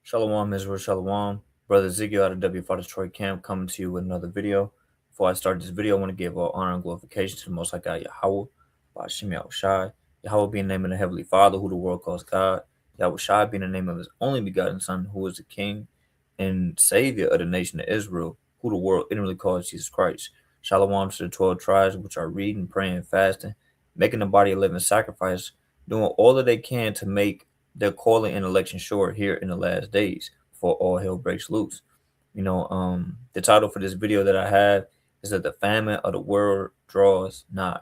Shalom, Israel, Shalom. Brother Ziggy out of W4 Detroit Camp coming to you with another video. Before I start this video, I want to give all honor and glorification to the Most High God, Yahweh, by Shem Shai. Yahweh being the name of the Heavenly Father, who the world calls God. Yahweh Shai being the name of His only begotten Son, who is the King and Savior of the nation of Israel, who the world inwardly calls Jesus Christ. Shalom to the 12 tribes, which are reading, praying, fasting, making the body a living sacrifice, doing all that they can to make their calling and election sure here in the last days before all hell breaks loose. The title for this video that I have is that the famine of the world draws nigh.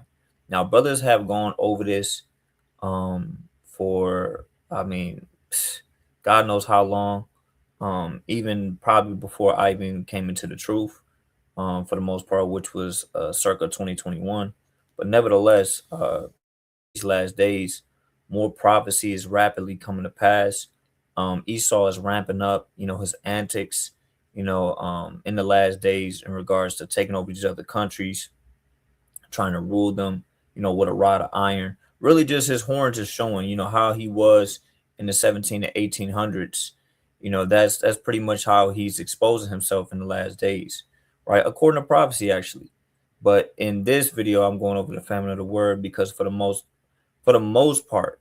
Now, brothers have gone over this for, God knows how long, even probably before I even came into the truth, for the most part, which was circa 2021. But nevertheless, these last days, more prophecy is rapidly coming to pass. Esau is ramping up, his antics, in the last days in regards to taking over these other countries, trying to rule them, with a rod of iron. Really, just his horns is showing, how he was in the 17 to 1800s. That's pretty much how he's exposing himself in the last days, right? According to prophecy, actually. But in this video, I'm going over the famine of the word because for the most part,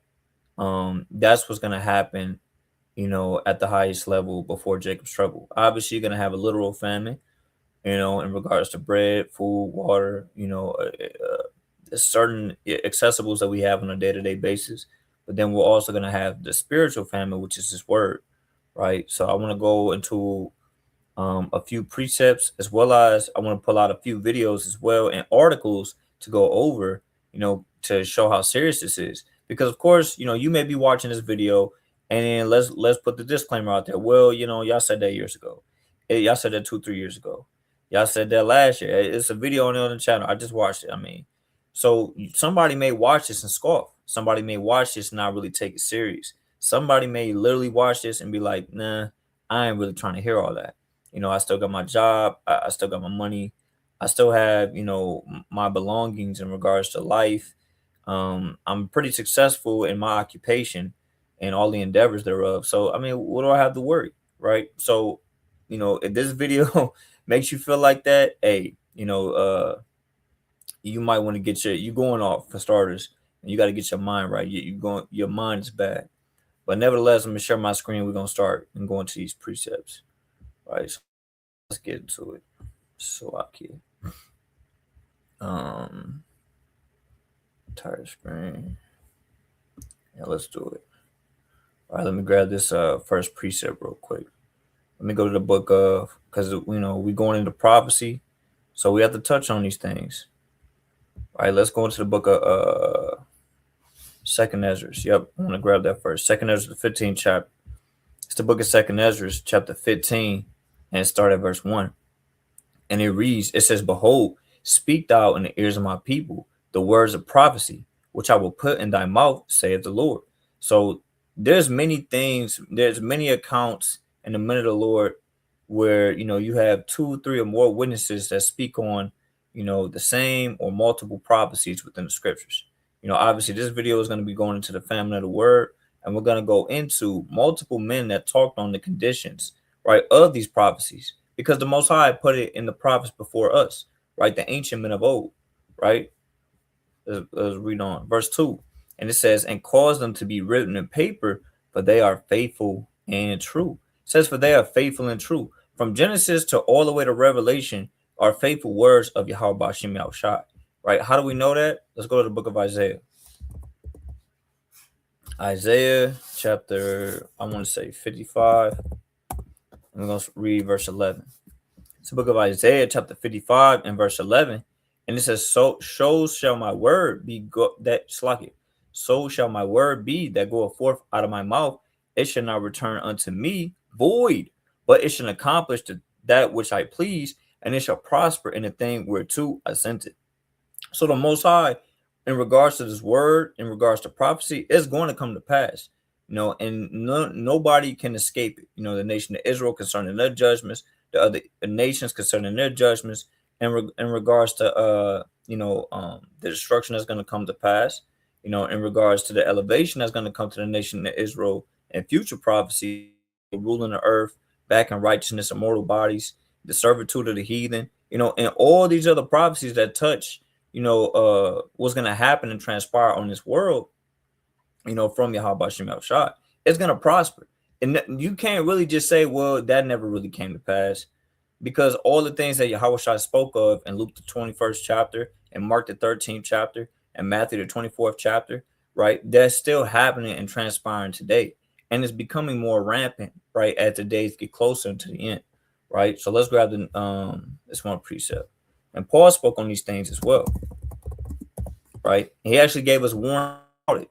that's what's gonna happen, at the highest level before Jacob's trouble. Obviously, you're gonna have a literal famine, in regards to bread, food, water, certain accessibles that we have on a day-to-day basis. But then we're also gonna have the spiritual famine, which is His word, right? So I want to go into a few precepts, as well as I want to pull out a few videos as well and articles to go over, to show how serious this is. Because of course, you may be watching this video, and then let's put the disclaimer out there. Well, y'all said that years ago. Y'all said that 2, 3 years ago. Y'all said that last year. It's a video on the channel. I just watched it. So somebody may watch this and scoff. Somebody may watch this and not really take it serious. Somebody may literally watch this and be like, nah, I ain't really trying to hear all that. I still got my job. I still got my money. I still have, my belongings in regards to life. I'm pretty successful in my occupation and all the endeavors thereof. So, what do I have to worry? Right. So, if this video makes you feel like that, hey, you might want to get you going off for starters. And you got to get your mind right. Your mind is bad. But nevertheless, I'm going to share my screen. We're going to start and go into these precepts. Right. So let's get into it. Slovakia. Entire screen. Yeah, let's do it. All right, let me grab this first precept real quick. Let me go to the book of, because we're going into prophecy, so we have to touch on these things. All right, let's go into the book of Second Ezra. Yep, I want to grab that first. Second Ezra, the 15th chapter. It's the book of Second Ezra, chapter 15, and start at verse 1. And it reads, it says, "Behold, speak thou in the ears of my people the words of prophecy, which I will put in thy mouth, saith the Lord." So there's many things, there's many accounts in the minute of the Lord where, you have 2, 3, or more witnesses that speak on, the same or multiple prophecies within the scriptures. Obviously this video is going to be going into the famine of the word, and we're going to go into multiple men that talked on the conditions, right, of these prophecies, because the Most High put it in the prophets before us, right, the ancient men of old, right. Let's read on verse 2, and it says, "And cause them to be written in paper, for they are faithful and true." It says, "For they are faithful and true." From Genesis to all the way to Revelation are faithful words of Yahweh Bashim Shai. Right? How do we know that? Let's go to the book of Isaiah. Isaiah chapter, I want to say 55. I'm going to read verse 11. It's the book of Isaiah chapter 55 and verse 11. And it says, "So shall my word be so shall my word be that goeth forth out of my mouth. It shall not return unto me void, but it shall accomplish that which I please, and it shall prosper in the thing whereto I sent it." So the Most High, in regards to this word, in regards to prophecy, is going to come to pass. And nobody can escape it. The nation of Israel concerning their judgments, the other nations concerning their judgments, and in regards to the destruction that's going to come to pass, in regards to the elevation that's going to come to the nation of Israel and future prophecy, ruling the earth, back in righteousness, immortal bodies, the servitude of the heathen, and all these other prophecies that touch, what's gonna happen and transpire on this world, from Yahweh Shem Shah, it's gonna prosper. And you can't really just say, well, that never really came to pass, because all the things that Yahweh Shah spoke of in Luke the 21st chapter and Mark the 13th chapter and Matthew the 24th chapter, right? That's still happening and transpiring today. And it's becoming more rampant, right, as the days get closer to the end, right? So let's grab this one precept. And Paul spoke on these things as well, right? He actually gave us warning about it.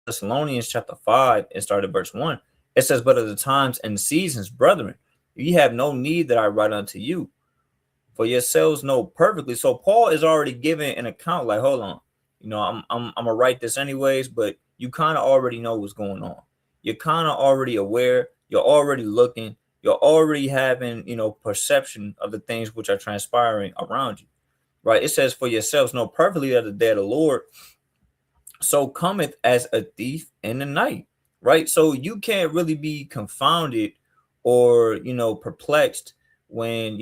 Thessalonians chapter 5 and started verse 1. It says, but of the times and seasons, brethren, ye have no need that I write unto you, for yourselves know perfectly. So Paul is already giving an account, like, hold on, I'm gonna write this anyways, but you kind of already know what's going on. You're kind of already aware, you're already looking, you're already having, perception of the things which are transpiring around you. Right? It says, for yourselves know perfectly that the day of the Lord so cometh as a thief in the night. Right? So you can't really be confounded or perplexed when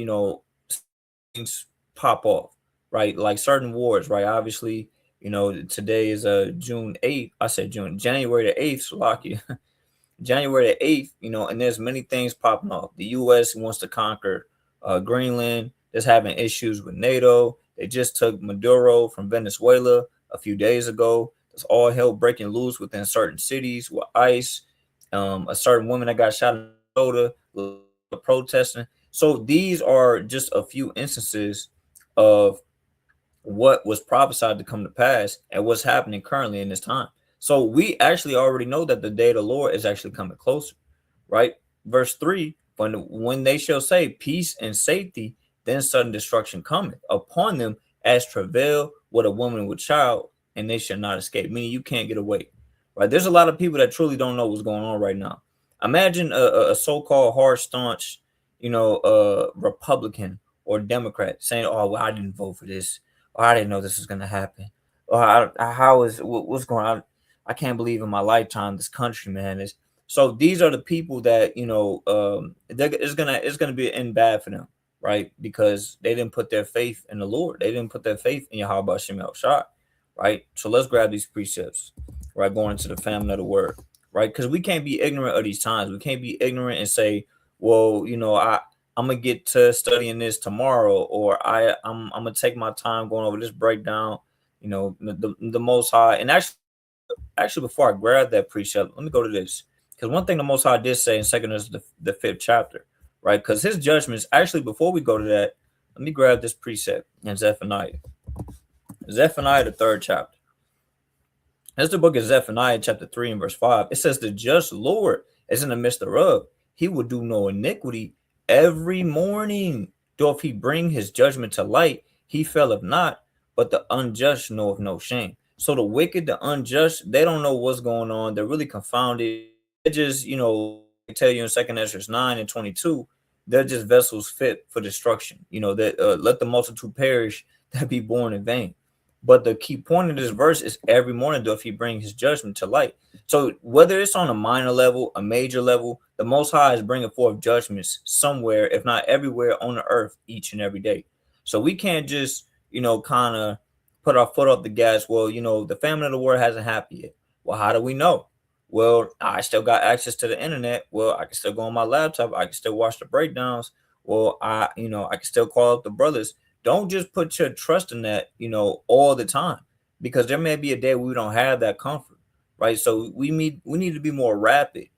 things pop off, right? Like certain wars, right? Obviously, today is June 8th. I said June, January the 8th, Slovakia. January the 8th, and there's many things popping off. The US wants to conquer Greenland. There's having issues with NATO. They just took Maduro from Venezuela a few days ago. There's all hell breaking loose within certain cities with ICE. A certain woman that got shot in Minnesota, protesting. So these are just a few instances of what was prophesied to come to pass and what's happening currently in this time. So we actually already know that the day of the Lord is actually coming closer, right? Verse 3, when they shall say peace and safety, then sudden destruction cometh upon them as travail with a woman with child, and they shall not escape. Meaning you can't get away, right? There's a lot of people that truly don't know what's going on right now. Imagine a so-called hard, staunch, Republican or Democrat saying, "Oh, well, I didn't vote for this. Or I didn't know this was going to happen. Or what's going on? I can't believe in my lifetime this country, man, is." So these are the people that it's gonna be in bad for them, right? Because they didn't put their faith in the Lord. They didn't put their faith in Yahweh Shem Shah, right? So let's grab these precepts, right? Going into the famine of the word, right? Because we can't be ignorant of these times. We can't be ignorant and say, well, I'm gonna get to studying this tomorrow, or I'm gonna take my time going over this breakdown. The Most High, and actually, before I grab that precept, let me go to this, because one thing the Most High did say in Second is the 5th chapter, right? Because his judgments. Actually, before we go to that, let me grab this precept in Zephaniah, the 3rd chapter. That's the book of Zephaniah, chapter 3 and verse 5. It says, the just Lord is in the midst thereof. He will do no iniquity. Every morning doth he bring his judgment to light. He faileth not, but the unjust knoweth no shame. So the wicked, the unjust, they don't know what's going on. They're really confounded. They just, I tell you in 2nd Ezra 9 and 22, they're just vessels fit for destruction. That let the multitude perish that be born in vain. But the key point of this verse is every morning doth he bring his judgment to light. So whether it's on a minor level, a major level, the Most High is bringing forth judgments somewhere, if not everywhere on the earth, each and every day. So we can't just, kind of put our foot off the gas. Well, the famine of the world hasn't happened yet. Well, how do we know? Well, I still got access to the internet. Well, I can still go on my laptop. I can still watch the breakdowns. Well, I can still call up the brothers. Don't just put your trust in that, all the time, because there may be a day we don't have that comfort, right? So we need to be more rapid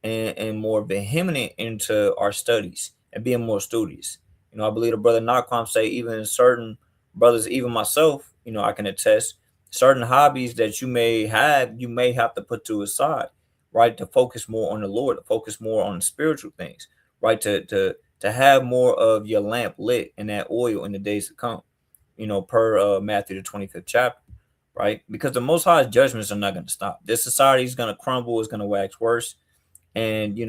and more vehement into our studies and being more studious. I believe the brother Naquam say even certain brothers, even myself, I can attest, certain hobbies that you may have to put to a side, right? To focus more on the Lord, to focus more on the spiritual things, right? To have more of your lamp lit in that oil in the days to come, per Matthew the 25th chapter, right? Because the Most High's judgments are not going to stop. This society is going to crumble, it's going to wax worse. And,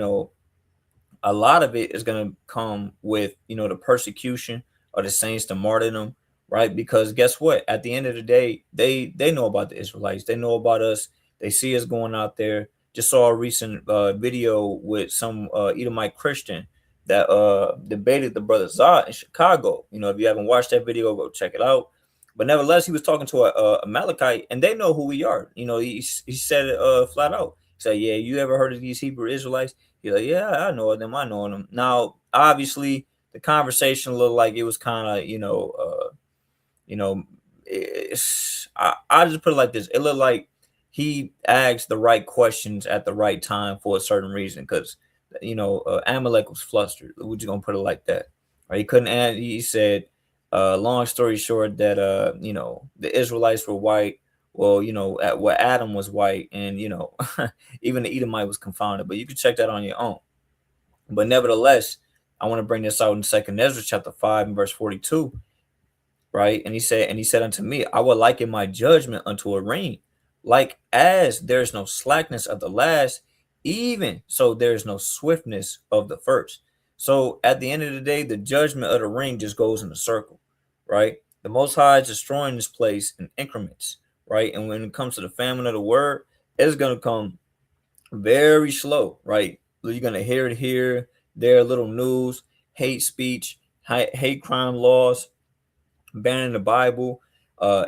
a lot of it is going to come with, the persecution of the saints, the martyrdom, right? Because guess what? At the end of the day, they know about the Israelites. They know about us. They see us going out there. just saw a recent video with some Edomite Christian that debated the brother Zod in Chicago. If you haven't watched that video, go check it out. But nevertheless, he was talking to a Amalekite, and they know who we are. He said it flat out. He said, "Yeah, you ever heard of these Hebrew Israelites?" He's like, "Yeah, I know them. I know them." Now, obviously, the conversation looked like it was kind of, you know, I just put it like this: it looked like he asked the right questions at the right time for a certain reason, because Amalek was flustered. We're just gonna put it like that. Right? He couldn't add. He said, long story short, that the Israelites were white. Well, Adam was white, and even the Edomite was confounded. But you can check that on your own. But nevertheless, I want to bring this out in Second Ezra chapter 5 and verse 42, right? And he said unto me, I will liken my judgment unto a ring, like as there is no slackness of the last, even so there is no swiftness of the first. So at the end of the day, the judgment of the ring just goes in a circle, right? The Most High is destroying this place in increments, right? And when it comes to the famine of the word, it's gonna come very slow, right? You're gonna hear it here, there, little news, hate speech, hate crime laws, banning the Bible,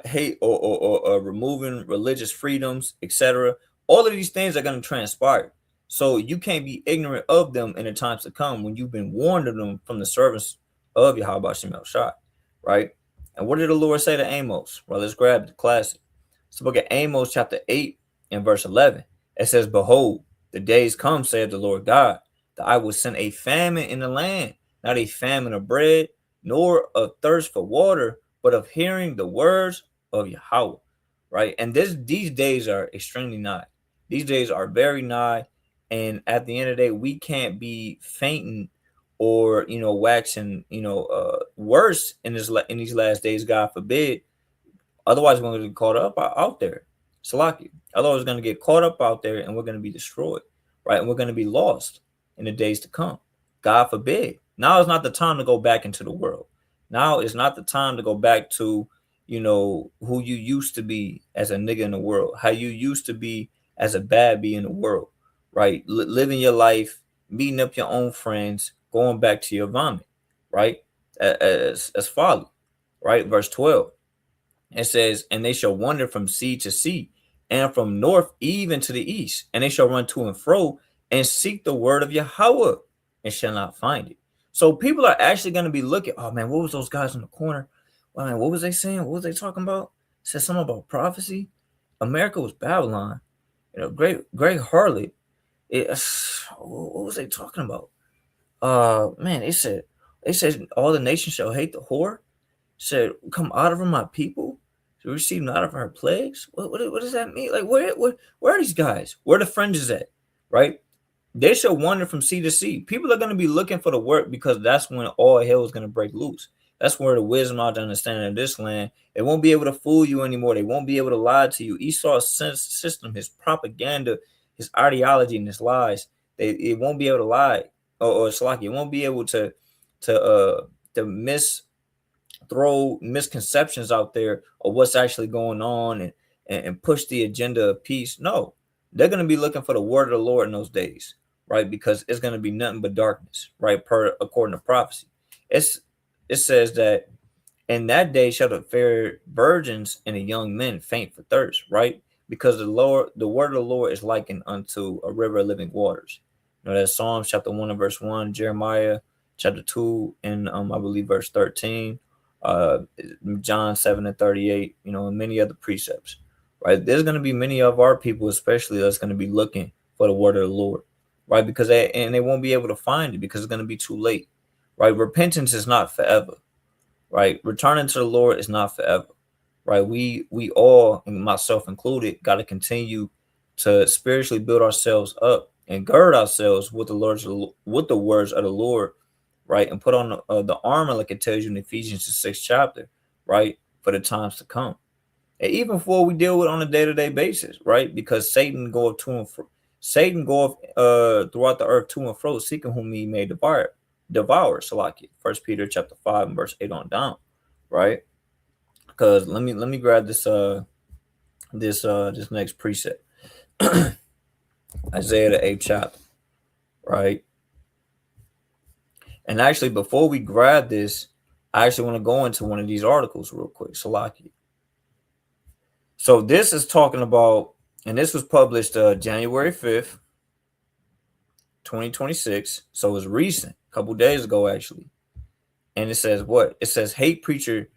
hate or removing religious freedoms, etc. All of these things are going to transpire. So you can't be ignorant of them in the times to come when you've been warned of them from the servants of Yahweh Shemel Shai, right? And what did the Lord say to Amos? Well, let's grab the classic. It's the book of Amos, chapter 8 and verse 11. It says, Behold, the days come, saith the Lord God, that I will send a famine in the land, not a famine of bread, nor of thirst for water, but of hearing the words of Yahweh, right? And these days are extremely nigh. These days are very nigh, and at the end of the day, we can't be fainting or waxing worse in these last days. God forbid. Otherwise, we're going to get caught up out there. Salaki. Otherwise, we're going to get caught up out there and we're going to be destroyed, right? And we're going to be lost in the days to come. God forbid. Now is not the time to go back into the world. Now is not the time to go back to, who you used to be as a nigga in the world, how you used to be as a bad bee in the world, right? Living your life, meeting up your own friends, going back to your vomit, right? As folly, right? Verse 12. It says, and they shall wander from sea to sea, and from north even to the east, and they shall run to and fro and seek the word of Yahweh and shall not find it. So people are actually going to be looking, oh man, what was those guys in the corner? Well, man, what was they saying? What was they talking about? It said something about prophecy. America was Babylon. Greg Harley. What was they talking about? Man, they said all the nations shall hate the whore. Said, come out of her, my people, to receive not of her plagues. What does that mean? Like, where are these guys? Where the fringes at? Right? They shall wander from sea to sea. People are going to be looking for the work, because that's when all hell is going to break loose. That's where the wisdom out the understanding of this land. They won't be able to fool you anymore. They won't be able to lie to you. Esau's system, his propaganda, his ideology, and his lies. It won't be able to lie, or Slaki. It won't be able to throw misconceptions out there of what's actually going on, and push the agenda of peace. No, they're going to be looking for the word of the Lord in those days, right? Because it's going to be nothing but darkness, right? According to prophecy, it says that in that day shall the fair virgins and the young men faint for thirst, right? Because the word of the Lord is likened unto a river of living waters. That's Psalms chapter 1 and verse 1, Jeremiah chapter 2 and I believe verse 13, John 7 and 38, and many other precepts, right? There's going to be many of our people, especially, that's going to be looking for the word of the Lord, right? Because they won't be able to find it because it's going to be too late, right? Repentance is not forever, right? Returning to the Lord is not forever, right? We all, and myself included, got to continue to spiritually build ourselves up and gird ourselves with the words of the Lord, right? And put on the armor, like it tells you in Ephesians the 6th chapter, right? For the times to come. And even before we deal with on a day-to-day basis, right? Because Satan goeth throughout the earth to and fro, seeking whom he may devour. So like it. 1 Peter chapter 5 and verse 8 on down, right? Because let me grab this next precept. Isaiah the 8th chapter, right? And actually, before we grab this, I actually want to go into one of these articles real quick. Salaki. So this is talking about, and this was published January 5th, 2026. So it's recent, a couple days ago, actually. And it says what? It says hate preacher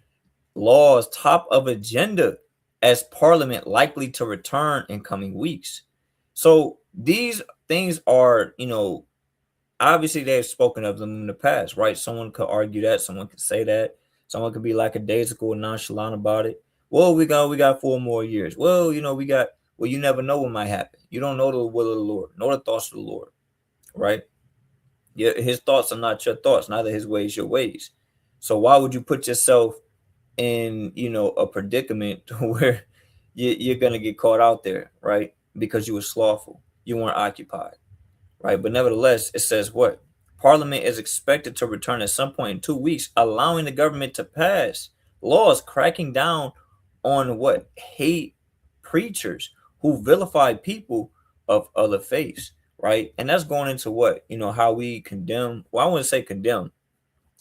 laws top of agenda as parliament likely to return in coming weeks. So these things are, obviously they've spoken of them in the past, right? Someone could argue that, someone could say that, someone could be lackadaisical and nonchalant about it. Well, we got 4 more years. Well, you never know what might happen. You don't know the will of the Lord, nor the thoughts of the Lord, right? Yeah, his thoughts are not your thoughts, neither his ways your ways. So why would you put yourself in a predicament where you're gonna get caught out there, right? Because you were slothful, you weren't occupied, right? But nevertheless, it says what? Parliament is expected to return at some point in 2 weeks, allowing the government to pass laws cracking down on what? Hate preachers who vilify people of other faiths, right? And that's going into what? How we condemn, well, I wouldn't say condemn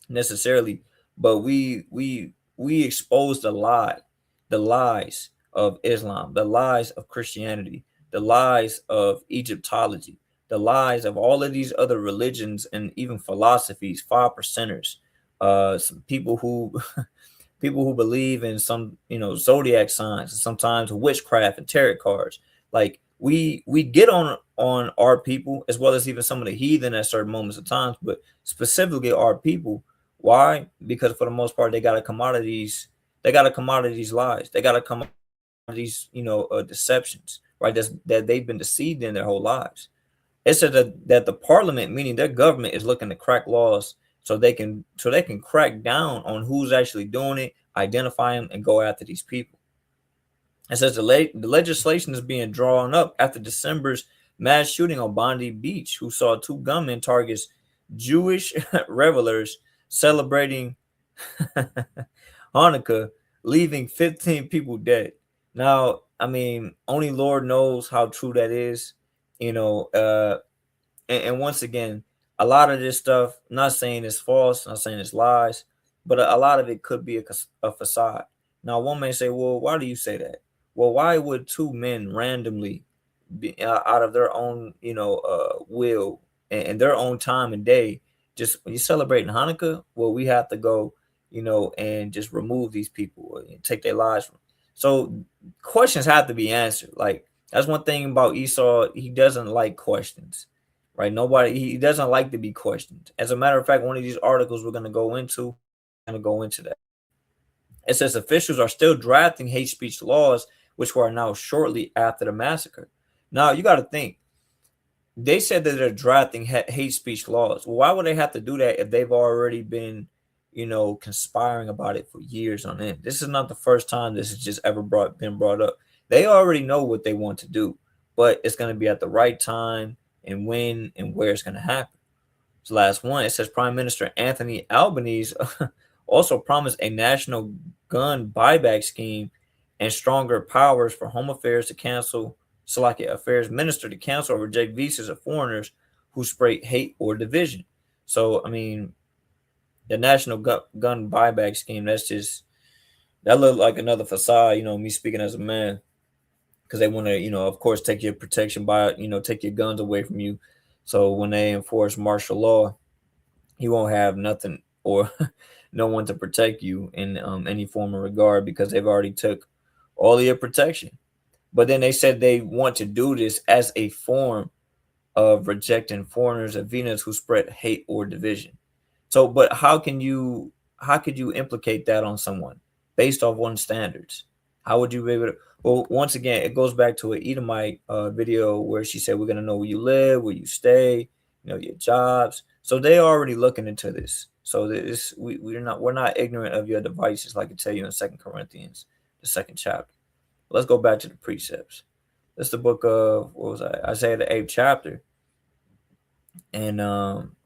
necessarily, but we expose the lies of Islam, the lies of Christianity, the lies of Egyptology, the lies of all of these other religions and even philosophies, 5 percenters, some people who people who believe in some zodiac signs and sometimes witchcraft and tarot cards. Like we get on our people as well as even some of the heathen at certain moments of times, but specifically our people. Why? Because for the most part they got to come out of these lies, they got to come out of these deceptions, right? That they've been deceived in their whole lives. It said that the parliament, meaning their government, is looking to crack laws so they can crack down on who's actually doing it, identify them, and go after these people. It says the legislation is being drawn up after December's mass shooting on Bondi Beach, who saw 2 gunmen target Jewish revelers celebrating Hanukkah, leaving 15 people dead. Now, I mean, only Lord knows how true that is. You know, and once again, a lot of this stuff, not saying it's false, not saying it's lies, but a lot of it could be a facade. Now, one may say, well, why do you say that? Well, why would 2 men randomly be out of their own, will and their own time and day, just when you're celebrating Hanukkah, well, we have to go, and just remove these people and take their lives from. So questions have to be answered. Like that's one thing about Esau, he doesn't like questions, right? He doesn't like to be questioned. As a matter of fact, one of these articles we're going to go into that. It says officials are still drafting hate speech laws, which were announced shortly after the massacre. Now you got to think. They said that they're drafting hate speech laws. Well, why would they have to do that if they've already been, conspiring about it for years on end? This is not the first time this has just ever been brought up. They already know what they want to do, but it's going to be at the right time and when and where it's going to happen. So last one, it says Prime Minister Anthony Albanese also promised a national gun buyback scheme and stronger powers for Home Affairs to cancel, Slovakia Affairs Minister to cancel or reject visas of foreigners who spray hate or division. So, I mean, the national gun buyback scheme, that looked like another facade, me speaking as a man, because they want to, of course, take your protection take your guns away from you. So when they enforce martial law, you won't have nothing or no one to protect you in any form of regard because they've already took all of your protection. But then they said they want to do this as a form of rejecting foreigners and Venus who spread hate or division. So, but how could you implicate that on someone based off one's standards? How would you be able to? Well, once again, it goes back to an Edomite video where she said, "We're gonna know where you live, where you stay, your jobs." So they already looking into this. So this we're not ignorant of your devices, like I tell you in 2 Corinthians, the 2nd chapter. Let's go back to the precepts. That's the book of what was I? Isaiah the 8th chapter, and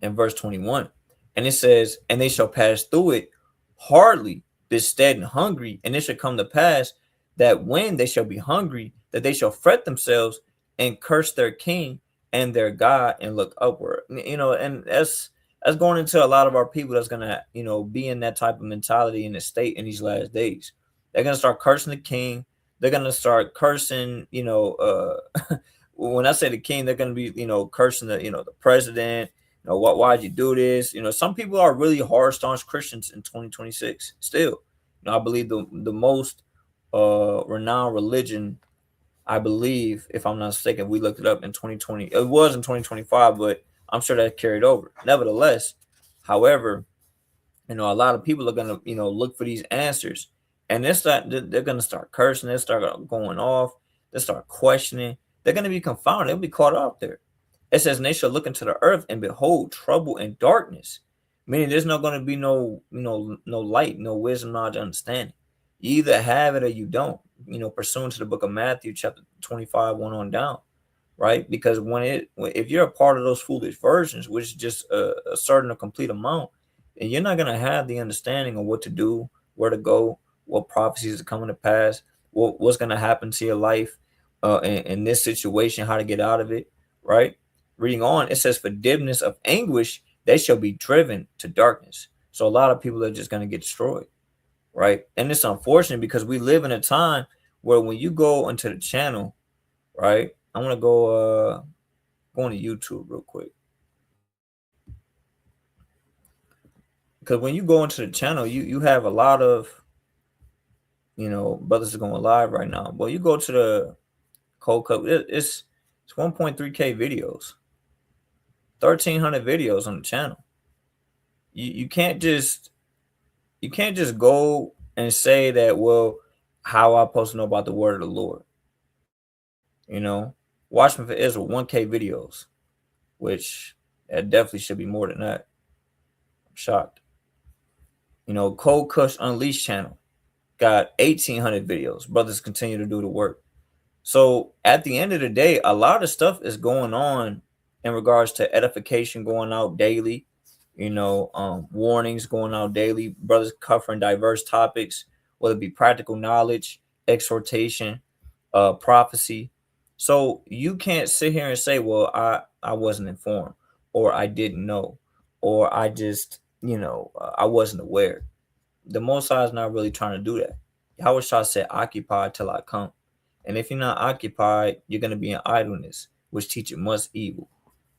in verse 21. And it says, and they shall pass through it hardly, bestead and hungry, and it shall come to pass that when they shall be hungry, that they shall fret themselves and curse their king and their God and look upward. And that's going into a lot of our people that's gonna, be in that type of mentality in the state in these last days. They're gonna start cursing the king. They're gonna start cursing, when I say the king, they're gonna be, cursing the president. Why'd you do this? Some people are really hard, staunch Christians in 2026 still. I believe the most renowned religion, I believe, if I'm not mistaken, we looked it up in 2020. It was in 2025, but I'm sure that carried over. Nevertheless, however, a lot of people are gonna, look for these answers, and they're gonna start cursing. They start going off. They start questioning. They're gonna be confounded. They'll be caught up there. It says, "And they shall look into the earth and behold trouble and darkness," meaning there's not gonna be no light, no wisdom, knowledge, understanding. You either have it or you don't. Pursuant to the book of Matthew, chapter 25, 1 on down, right? Because if you're a part of those foolish virgins, which is just a certain or complete amount, and you're not gonna have the understanding of what to do, where to go, what prophecies are coming to pass, what's gonna happen to your life, in this situation, how to get out of it, right? Reading on, it says, "For dimness of anguish, they shall be driven to darkness." So a lot of people are just gonna get destroyed, right? And it's unfortunate because we live in a time where when you go into the channel, right? I want to go on to YouTube real quick, because when you go into the channel, you have a lot of, brothers are going live right now. But you go to the Cold Cup, it's 1.3K videos, 1,300 videos on the channel. You can't just go and say that, well, how I supposed to know about the word of the Lord? You know, Watchmen for Israel, 1K videos, which that definitely should be more than that. I'm shocked. Cold Cush Unleashed channel got 1,800 videos. Brothers continue to do the work. So at the end of the day, a lot of stuff is going on in regards to edification going out daily. Warnings going out daily. Brothers covering diverse topics, whether it be practical knowledge, exhortation, prophecy. So you can't sit here and say, "Well, I wasn't informed, or I didn't know, or I just I wasn't aware." The Most High is not really trying to do that. Yahweh Shah said, "Occupy till I come." And if you're not occupied, you're gonna be in idleness, which teacheth much evil,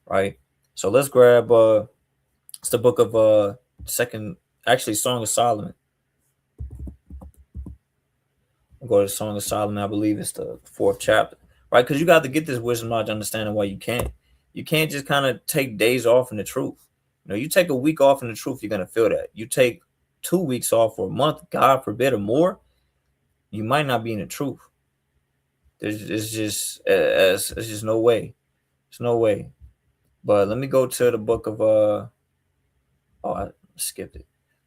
right? So let's grab it's the book of second, actually, Song of Solomon. We'll go to Song of Solomon. I believe it's the fourth chapter, right? Because you got to get this wisdom, knowledge, understanding why you can't. You can't just kind of take days off in the truth. You take a week off in the truth, you're gonna feel that. You take 2 weeks off or a month, God forbid, or more, you might not be in the truth. It's just no way. There's no way. But let me go to the book of I skipped it.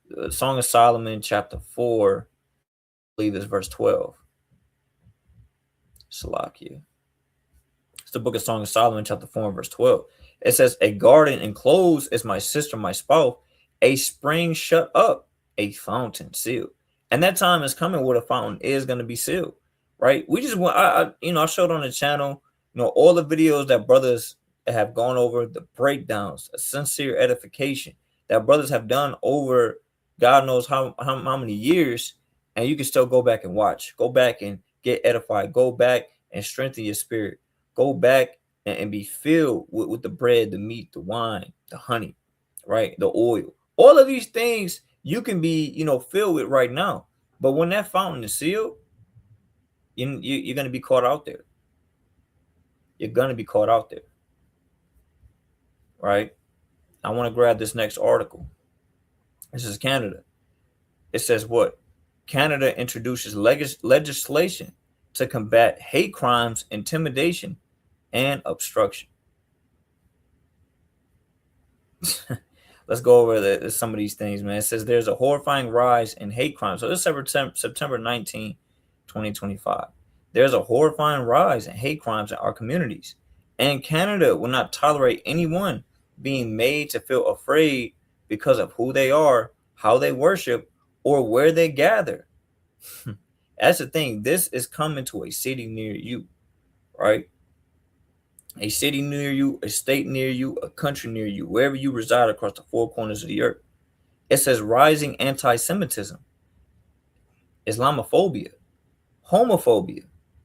The Song of Solomon, chapter 4, I believe it's verse 12. Salakia. It's the book of Song of Solomon, chapter 4, verse 12. It says, "A garden enclosed is my sister, my spouse, a spring shut up, a fountain sealed." And that time is coming where the fountain is going to be sealed, right? We just want, I showed on the channel, all the videos that brothers have gone over, the breakdowns, a sincere edification that brothers have done over God knows how many years, and you can still go back and watch, go back and get edified, go back and strengthen your spirit, go back and be filled with the bread, the meat, the wine, the honey, right? The oil. All of these things you can be, filled with right now. But when that fountain is sealed, you're going to be caught out there. You're going to be caught out there, right? I want to grab this next article. This is Canada. It says what? Canada introduces legislation to combat hate crimes, intimidation, and obstruction. Let's go over some of these things, man. It says there's a horrifying rise in hate crimes. So this is September 19, 2025. There's a horrifying rise in hate crimes in our communities. And Canada will not tolerate anyone being made to feel afraid because of who they are, how they worship, or where they gather. That's the thing. This is coming to a city near you, right? a city near you, a state near you, a country near you, wherever you reside across the four corners of the earth. It says rising anti-Semitism, Islamophobia, homophobia,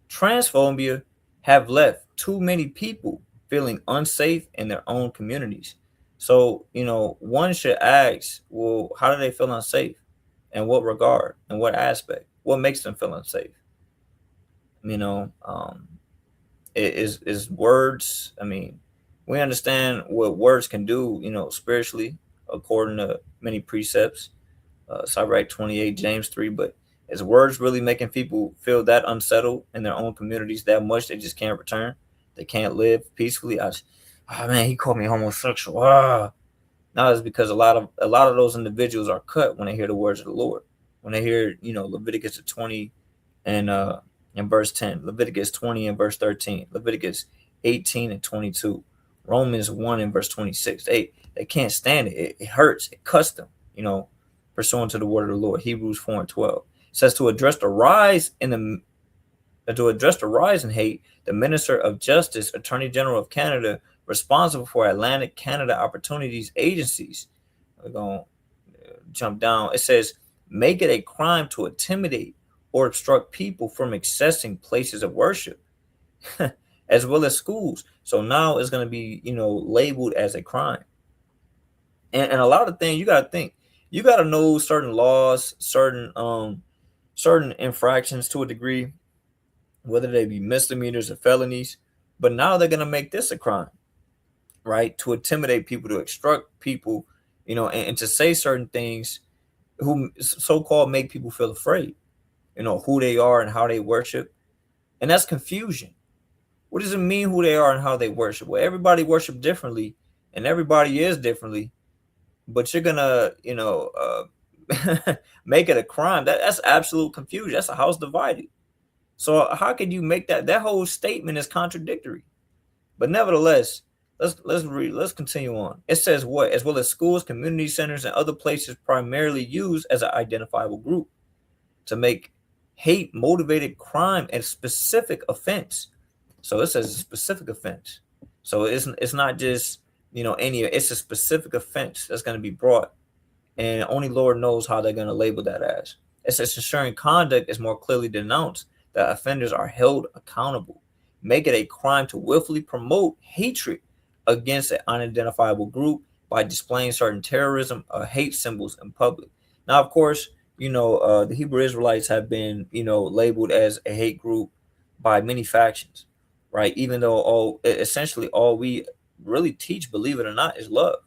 transphobia have left too many people feeling unsafe in their own communities. So, one should ask, well, how do they feel unsafe? In what regard? In what aspect? What makes them feel unsafe? You know, is words. I mean, we understand what words can do, spiritually, according to many precepts. Sirach 28, James 3. But is words really making people feel that unsettled in their own communities that much they just can't return? They can't live peacefully. Oh man, he called me homosexual. Now it's because a lot of those individuals are cut when they hear the words of the Lord. When they hear, Leviticus 20 and in verse 10, Leviticus 20 and verse 13, Leviticus 18 and 22, Romans 1 and verse 26. They can't stand it. It hurts. It cuts them, pursuant to the word of the Lord. Hebrews 4 and 12. It says to address the rise in hate, the Minister of Justice, Attorney General of Canada, responsible for Atlantic Canada Opportunities Agencies. We're going to jump down. It says, make it a crime to intimidate or obstruct people from accessing places of worship, as well as schools. So now it's going to be, labeled as a crime. And a lot of things you got to think. You got to know certain laws, certain infractions to a degree, whether they be misdemeanors or felonies. But now they're going to make this a crime, right? To intimidate people, to obstruct people, and to say certain things who so-called make people feel afraid, who they are and how they worship. And that's confusion. What does it mean who they are and how they worship? Well, everybody worship differently and everybody is differently, but you're gonna, make it a crime. That's absolute confusion. That's a house divided. So how could you make that whole statement is contradictory? But nevertheless, let's continue on. It says what? As well as schools, community centers, and other places primarily used as an identifiable group to make hate motivated crime a specific offense. So it says a specific offense. So it's not just any. It's a specific offense that's going to be brought, and only Lord knows how they're going to label that as. It says ensuring conduct is more clearly denounced, that offenders are held accountable. Make it a crime to willfully promote hatred against an unidentifiable group by displaying certain terrorism or hate symbols in public. Now, of course, the Hebrew Israelites have been, labeled as a hate group by many factions, right? Even though essentially all we really teach, believe it or not, is love.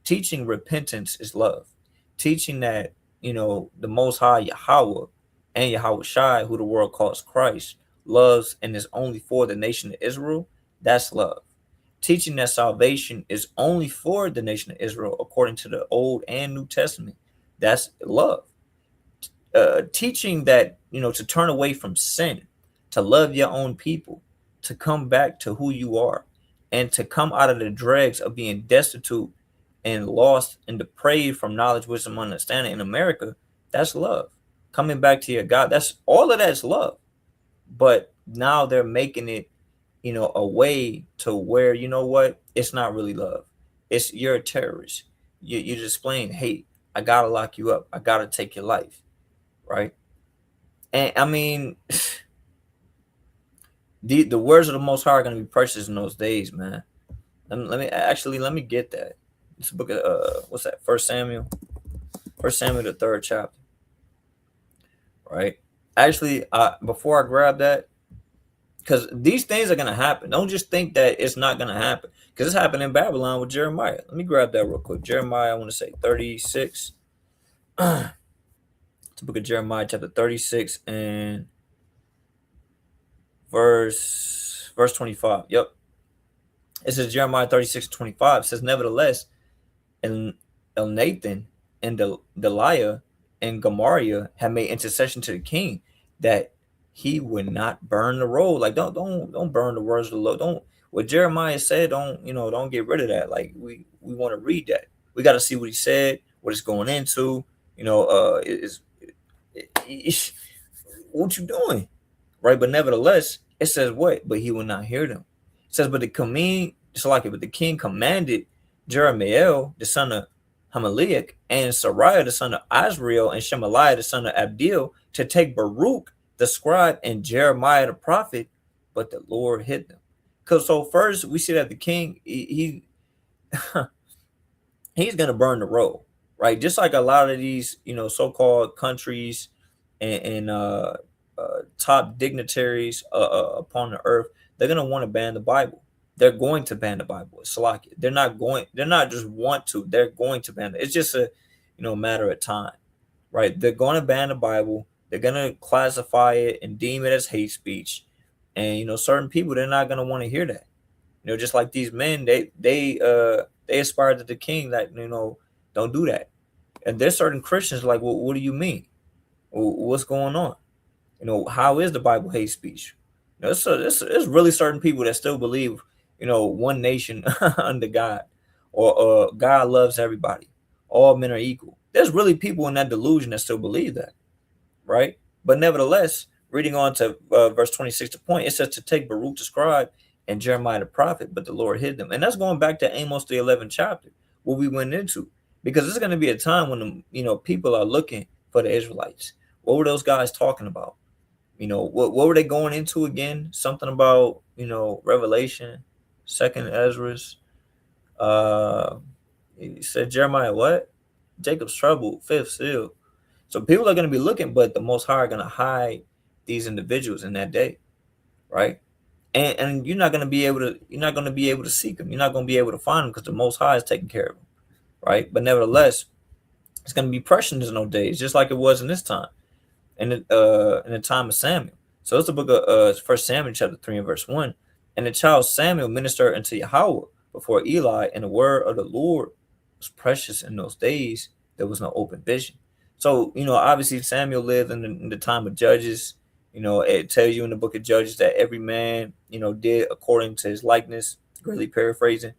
Teaching repentance is love. Teaching that, the Most High Yahweh and Yahweh Shai, who the world calls Christ, loves and is only for the nation of Israel, that's love. Teaching that salvation is only for the nation of Israel according to the Old and New Testament, that's love. Teaching that, to turn away from sin, to love your own people, to come back to who you are, and to come out of the dregs of being destitute and lost and depraved from knowledge, wisdom, understanding in America, that's love. Coming back to your God, that's all of that's love. But now they're making it, a way to where, what? It's not really love. It's you're a terrorist. You're displaying hate. I gotta lock you up. I gotta take your life, right? And I mean, the words of the Most High are gonna be precious in those days, man. Let me get that. It's a book of what's that? First Samuel, the third chapter, right? Actually, before I grab that, because these things are gonna happen. Don't just think that it's not gonna happen, because it's happened in Babylon with Jeremiah. Let me grab that real quick. Jeremiah, I want to say 36. It's the book of Jeremiah, chapter 36 and verse 25. Yep. It says Jeremiah 36:25. It says, nevertheless, and Elnathan and Deliah and Gamariah have made intercession to the king that he would not burn the roll. Like don't burn the words of the Lord. Don't what Jeremiah said. Don't get rid of that. Like we want to read that. We got to see what he said, what it's going into. What you doing, right? But nevertheless, it says what? But he will not hear them. It says, but the king commanded Jeremiel, the son of Hamaliah, and Sariah, the son of Azrael, and Shemaliah, the son of Abdil, to take Baruch, the scribe, and Jeremiah, the prophet, but the Lord hid them. Because so first we see that the king, he's going to burn the road, right? Just like a lot of these, so-called countries and top dignitaries upon the earth, they're going to want to ban the Bible. They're going to ban the Bible. It's like they're not going. They're not just want to. They're going to ban it. It's just a, matter of time, right? They're going to ban the Bible. They're going to classify it and deem it as hate speech, and certain people, they're not going to want to hear that. Just like these men, they aspire to the king that don't do that. And there's certain Christians like, well, what do you mean? What's going on? How is the Bible hate speech? It's really certain people that still believe, one nation under God, or God loves everybody. All men are equal. There's really people in that delusion that still believe that, right? But nevertheless, reading on to verse 26 to point, it says to take Baruch the scribe and Jeremiah the prophet, but the Lord hid them. And that's going back to Amos the 11th chapter, what we went into. Because there's going to be a time when people are looking for the Israelites. What were those guys talking about? What were they going into again? Something about, Revelation, Second Ezra's. He said Jeremiah what? Jacob's trouble, fifth seal. So people are going to be looking, but the Most High are going to hide these individuals in that day, right? And you're not going to be able to seek them. You're not going to be able to find them because the Most High is taking care of them, right? But nevertheless, it's going to be precious in those days, just like it was in this time, in the time of Samuel. So it's the book of First Samuel chapter 3 and verse 1. And the child Samuel ministered unto Yahweh before Eli, and the word of the Lord was precious in those days. There was no open vision. So, obviously Samuel lived in the time of Judges. It tells you in the book of Judges that every man, did according to his likeness, greatly paraphrasing.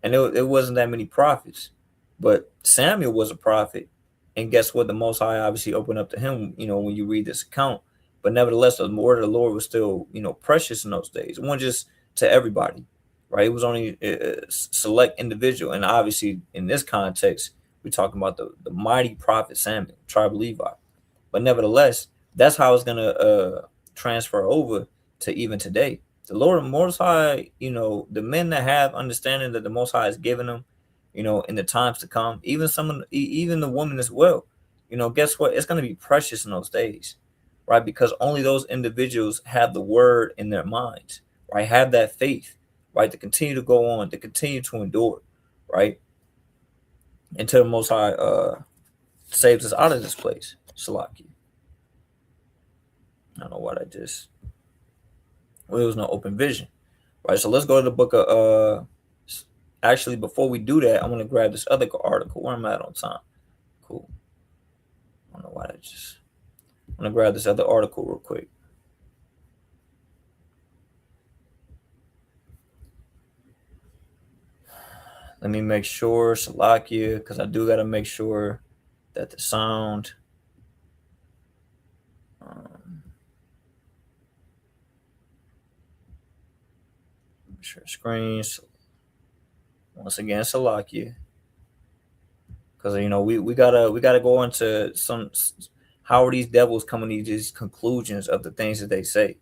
And it wasn't that many prophets, but Samuel was a prophet. And guess what? The Most High obviously opened up to him, when you read this account. But nevertheless, the word of the Lord was still, precious in those days. It wasn't just to everybody, right? It was only a select individual. And obviously, in this context, we're talking about the mighty prophet Samuel, tribe of Levi. But nevertheless, that's how it's going to transfer over to even today. The Lord Most High, the men that have understanding that the Most High has given them, in the times to come, even the woman as well, guess what? It's going to be precious in those days, right? Because only those individuals have the word in their minds, right? Have that faith, right? To continue to go on, to continue to endure, right? Until the Most High saves us out of this place. Salaki. I don't know what I just. Well, there was no open vision, right? So let's go to the book of. Actually, before we do that, I'm gonna grab this other article. Where am I at on time? Cool. I don't know why I just. I'm gonna grab this other article real quick. Let me make sure Salakia, because I do gotta make sure that the sound. Share screens. Once again, Salakia, because we gotta go into some. How are these devils coming to these conclusions of the things that they say,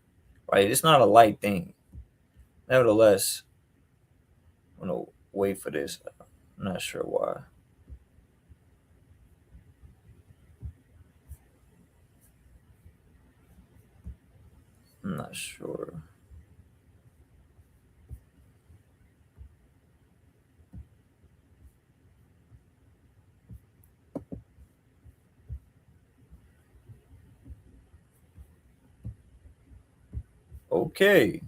right? It's not a light thing. Nevertheless, I'm gonna wait for this. I'm not sure why. I'm not sure. Okay.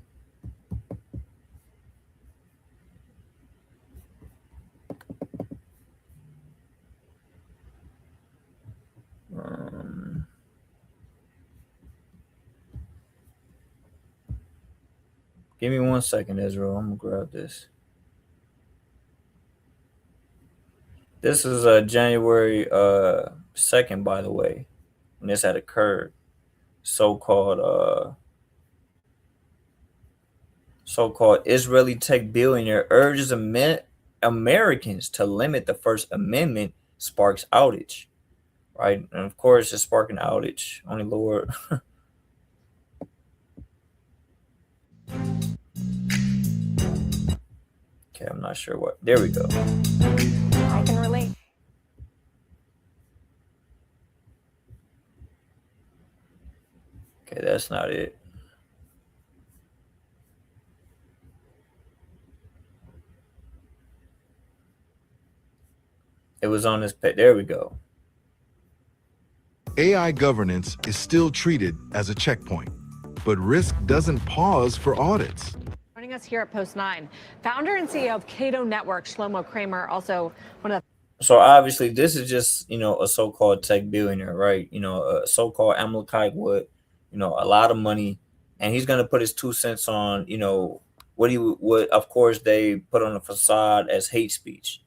Um, Give me 1 second, Israel. I'm gonna grab this. This is January 2nd, by the way, when this had occurred. So-called So-called Israeli tech billionaire urges Americans to limit the First Amendment, sparks outage. Right, and of course, it's sparking outage. Only Lord. Okay, I'm not sure what. There we go. I can relate. Okay, that's not it. It was on this page. There we go. AI governance is still treated as a checkpoint, but risk doesn't pause for audits. Joining us here at Post 9, founder and CEO of Cato Network, Shlomo Kramer, also one of the. So obviously, this is just a so-called tech billionaire, right? A so-called Amalekite with a lot of money, and he's gonna put his 2 cents on what of course they put on the facade as hate speech,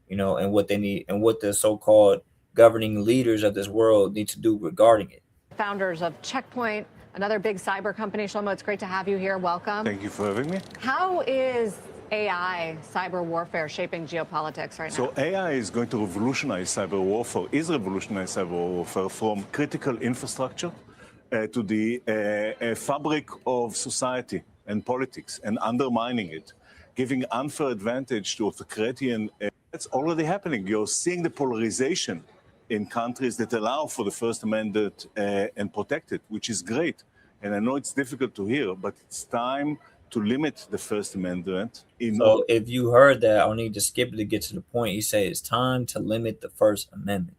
and what they need and what the so-called governing leaders of this world need to do regarding it. Founders of Checkpoint, another big cyber company. Shlomo, it's great to have you here. Welcome. Thank you for having me. How is AI, cyber warfare, shaping geopolitics right now? So AI is going to revolutionize cyber warfare, is revolutionize cyber warfare from critical infrastructure to the fabric of society and politics, and undermining it, giving unfair advantage to authoritarian. That's already happening. You're seeing the polarization in countries that allow for the First Amendment and protect it, which is great. And I know it's difficult to hear, but it's time to limit the First Amendment. So if you heard that, I'll need to skip it to get to the point. He said it's time to limit the First Amendment.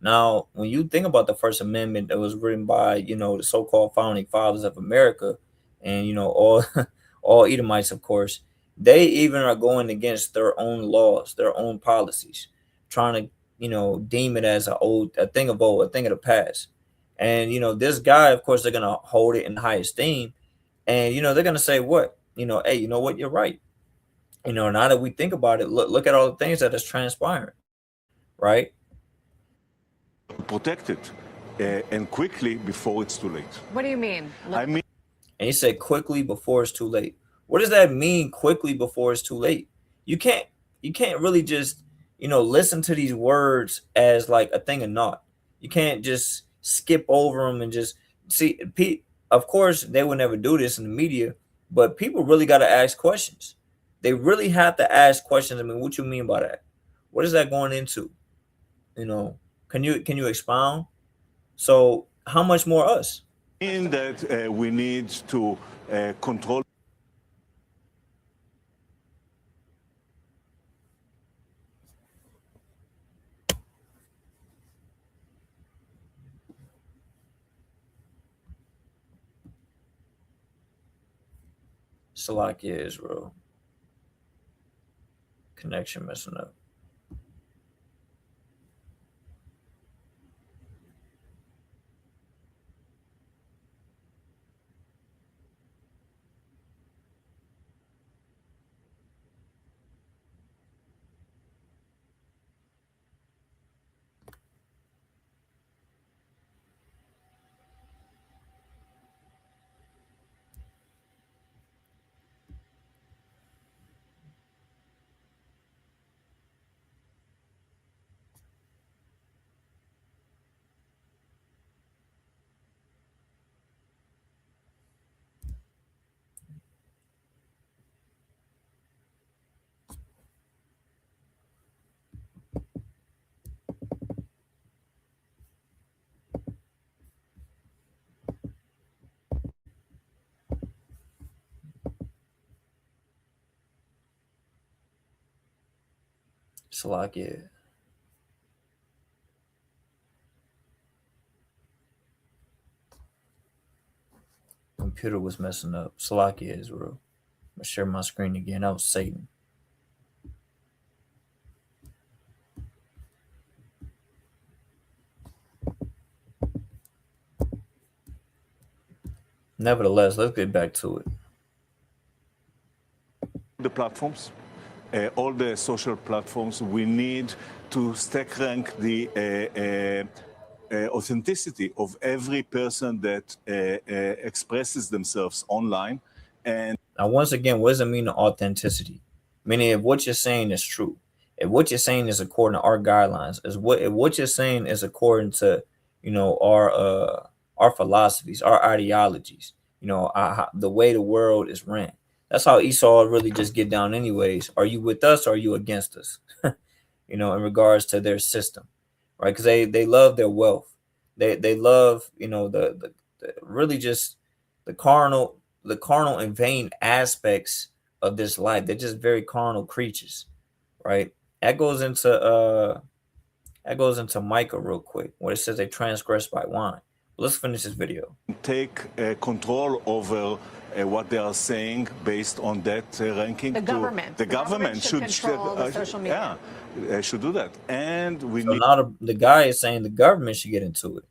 Now, when you think about the First Amendment that was written by, the so-called founding fathers of America, and all all Edomites, of course, they even are going against their own laws, their own policies, trying to, deem it as a thing of old, a thing of the past. And this guy, of course, they're gonna hold it in high esteem, and they're gonna say what, hey, you know what, you're right. Now that we think about it, look at all the things that is transpiring, right? Protect it and quickly before it's too late. What do you mean? I mean, And he said quickly before it's too late. What does that mean, quickly before it's too late? You can't really just listen to these words as like a thing of naught. You can't just skip over them and just see. Of course, they would never do this in the media, but people really got to ask questions. They really have to ask questions. I mean, what you mean by that? What is that going into? Can you expound? So how much more us? in that we need to control. Salakia Israel. Connection messing up. Salakia. Computer was messing up. Salakia Israel. I'm gonna share my screen again. That was Satan. Nevertheless, let's get back to it. The platforms, all the social platforms, we need to stack rank the authenticity of every person that expresses themselves online. And Now, once again, what does it mean to authenticity? Meaning, if what you're saying is true, if what you're saying is according to our guidelines, is what if what you're saying is according to our philosophies, our ideologies, the way the world is ran. That's how Esau really just get down, anyways. Are you with us or are you against us? In regards to their system, right? Because they love their wealth. They love the really just the carnal and vain aspects of this life. They're just very carnal creatures, right? That goes into Micah real quick, where it says they transgress by wine. Let's finish this video. Take control over what they are saying based on that ranking. The government. The government should control the social media. Yeah, should do that. And we So need. now the guy is saying the government should get into it,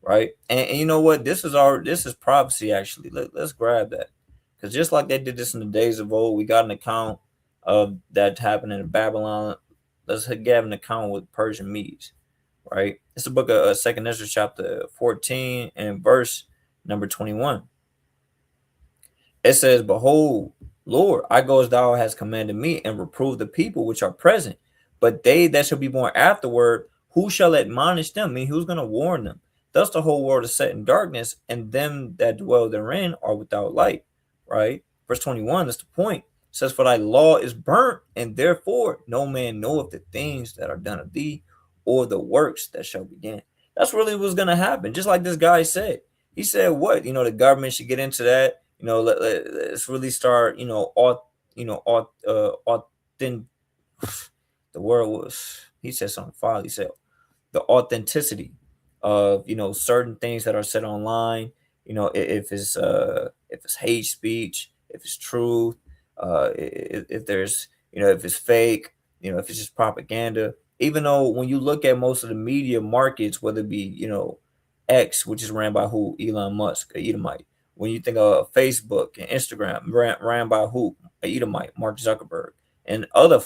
right? And you know what? This is prophecy actually. Let's grab that, because just like they did this in the days of old, we got an account of that happening in Babylon. Let's get an account with Persian Medes, right? It's the book of Second Ezra, chapter 14 and verse number 21. It says, "Behold, Lord, I go as thou hast commanded me, and reprove the people which are present. But they that shall be born afterward, who shall admonish them?" I mean, who's going to warn them? Thus the whole world is set in darkness, and them that dwell therein are without light. Right? Verse 21, that's the point. It says, "For thy law is burnt, and therefore no man knoweth the things that are done of thee, or the works that shall begin." That's really what's going to happen. Just like this guy said. He said, what? The government should get into that. Let's really start, authentic. The word was, he said something foul. He said the authenticity of, certain things that are said online. If it's hate speech, if it's truth, if there's, if it's fake, if it's just propaganda. Even though when you look at most of the media markets, whether it be, X, which is ran by who? Elon Musk, a Edomite. When you think of Facebook and Instagram, ran by who? A Edomite, Mark Zuckerberg, and other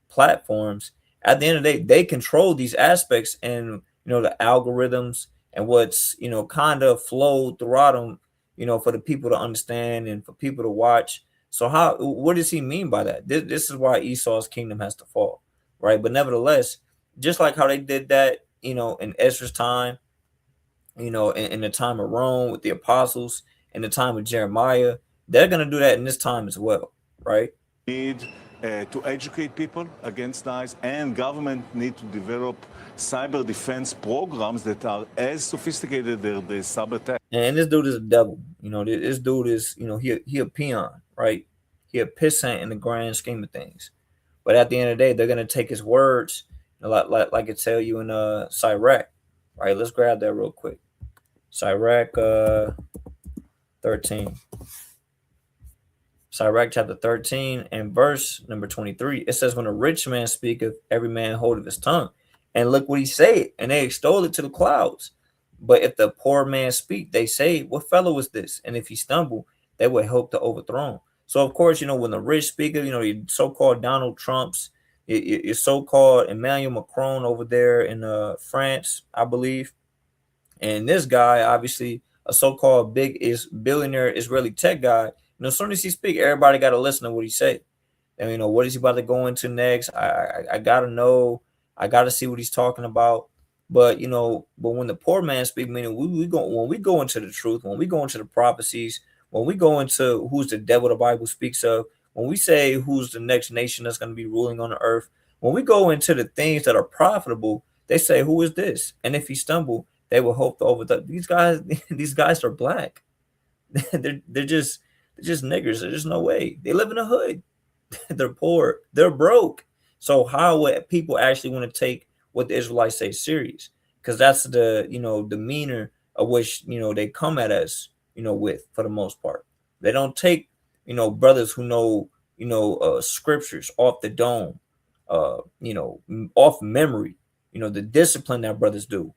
platforms. At the end of the day, they control these aspects, and the algorithms and what's kind of flowed throughout them, for the people to understand and for people to watch. So what does he mean by that? This is why Esau's kingdom has to fall, right? But nevertheless, just like how they did that, in Ezra's time, in the time of Rome with the apostles, in the time of Jeremiah, they're going to do that in this time as well, right? Need to educate people against lies, and government need to develop cyber defense programs that are as sophisticated as the cyber attack. And this dude is a devil. This dude is, he a peon, right? He a pissant in the grand scheme of things. But at the end of the day, they're gonna take his words, like it tell you in Sirach, right? Let's grab that real quick. Sirach 13. Sirach chapter 13 and verse number 23. It says, "When a rich man speaketh, every man holdeth his tongue. And look what he said, and they extol it to the clouds. But if the poor man speak, they say, what fellow is this? And if he stumble, they will hope to overthrow him." So, of course, when the rich speaker, your so-called Donald Trumps, your so-called Emmanuel Macron over there in France, I believe. And this guy, obviously, a so-called billionaire Israeli tech guy, as soon as he speak, everybody got to listen to what he say. And what is he about to go into next? I gotta know. I gotta see what he's talking about. But but when the poor man speak, meaning when we go into the truth, when we go into the prophecies, when we go into who's the devil the Bible speaks of, when we say who's the next nation that's going to be ruling on the earth, when we go into the things that are profitable, they say, who is this? And if he stumble, they will hope to overthrow. These guys. These guys are black. they're just niggers. There's no way. They live in the hood. They're poor. They're broke. So how would people actually want to take what the Israelites say serious? Because that's the demeanor of which they come at us with, for the most part. They don't take brothers who know scriptures off the dome, off memory. The discipline that brothers do,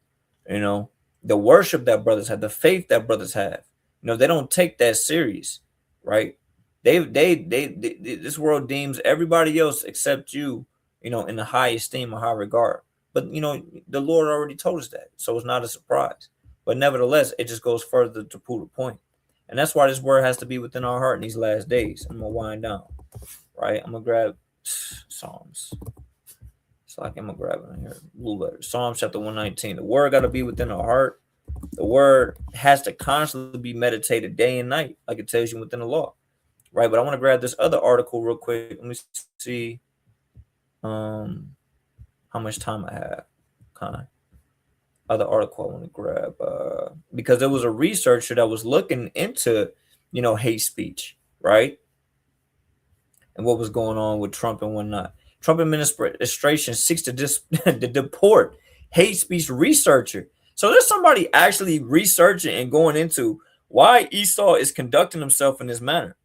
the worship that brothers have, the faith that brothers have. They don't take that serious, right? They this world deems everybody else except you, in the high esteem or high regard. But the Lord already told us that, so it's not a surprise. But nevertheless, it just goes further to prove the point. And that's why this word has to be within our heart in these last days. I'm gonna wind down, right? I'm gonna grab Psalms. It's like I'm gonna grab it in here. Blue letters. Psalms chapter 119. The word gotta be within our heart. The word has to constantly be meditated day and night, like it tells you within the law, right? But I want to grab this other article real quick. Let me see how much time I have. Kind of other article I want to grab because there was a researcher that was looking into hate speech, right? And what was going on with Trump and whatnot. Trump administration seeks to to deport hate speech researcher. So there's somebody actually researching and going into why Esau is conducting himself in this manner.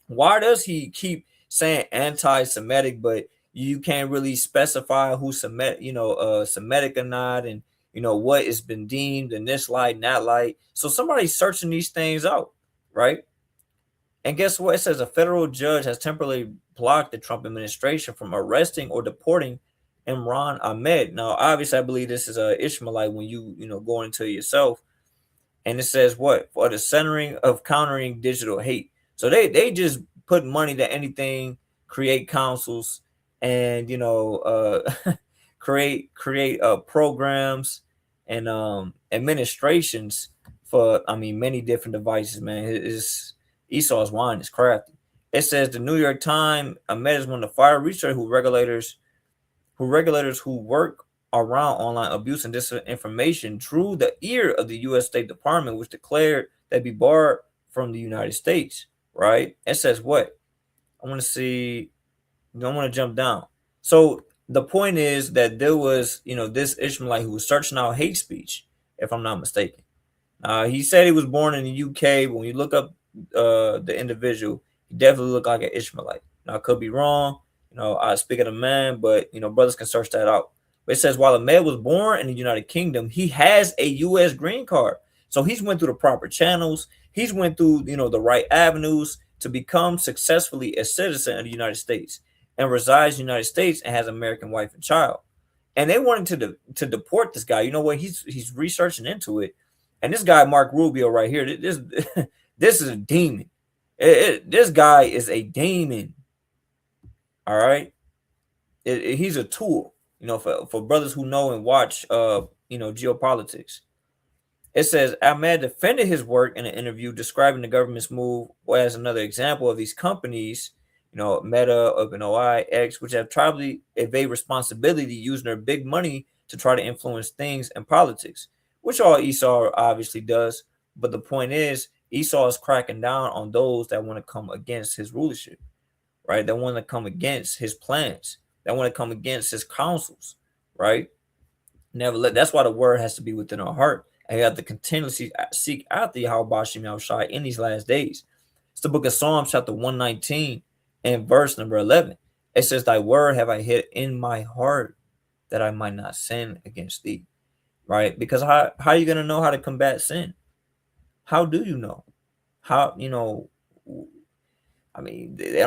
Why does he keep saying anti-Semitic, but you can't really specify who's Semitic or not, and what has been deemed in this light and that light. So somebody's searching these things out, right? And guess what? It says a federal judge has temporarily blocked the Trump administration from arresting or deporting Imran Ahmed. Now, obviously, I believe this is a Ishmaelite when go into yourself. And it says what? For the centering of countering digital hate. So they just put money to anything, create councils, and create programs and administrations for many different devices. Man, Esau's wine is crafty. It says the New York Times Ahmed is one of the fire research regulators who work around online abuse and disinformation drew the ear of the U.S. State Department, which declared they'd be barred from the United States. Right? It says what? I want to see. Don't want to jump down. So the point is that there was, this Ishmaelite who was searching out hate speech, if I'm not mistaken. He said he was born in the UK, but when you look up the individual, he definitely looked like an Ishmaelite. Now, I could be wrong. I speak of the man, but brothers can search that out. But it says while Ahmed was born in the United Kingdom, he has a U.S. green card. So he's went through the proper channels. He's went through the right avenues to become successfully a citizen of the United States and resides in the United States and has an American wife and child. And they wanted to deport this guy. You know what? He's researching into it. And this guy, Mark Rubio, right here, this this is a demon. This guy is a demon. All right. He's a tool, for brothers who know and watch, geopolitics. It says Ahmed defended his work in an interview describing the government's move as another example of these companies, Meta, OpenAI, X, which have tried to evade responsibility using their big money to try to influence things in politics, which all Esau obviously does. But the point is, Esau is cracking down on those that want to come against his rulership, right? That want to come against his plans, that want to come against his counsels, right? That's why the word has to be within our heart. And you have to continuously seek after Yahweh Shem Yahushai in these last days. It's the book of Psalms, chapter 119, and verse number 11. It says, thy word have I hid in my heart that I might not sin against thee. Right? Because how are you going to know how to combat sin? How do you know? How, they don't